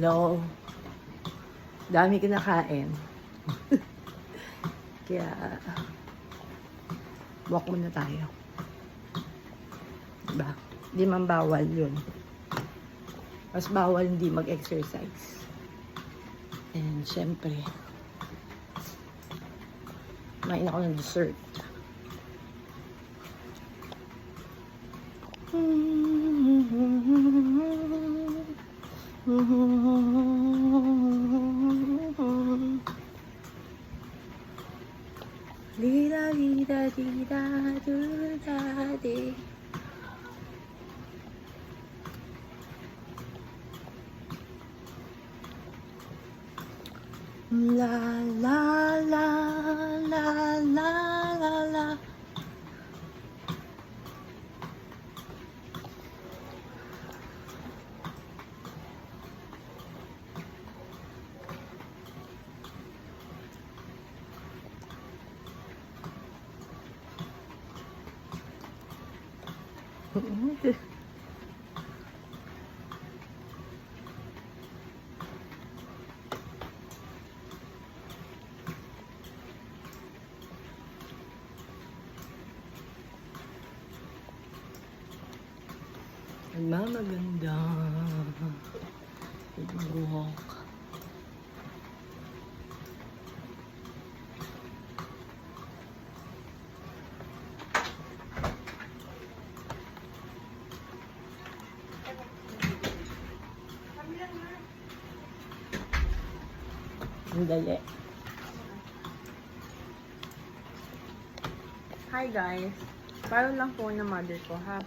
No. Dami kinakain. Kaya, walk muna tayo. Diba? Di man bawal yun. Mas bawal hindi mag-exercise. And syempre, kumain ako ng dessert. Lida lida lida lida di. La la la la la la la. Nagmamaganda. Nag-walk. Ang dali. Hi guys! Parang lang po ng mother ko ha.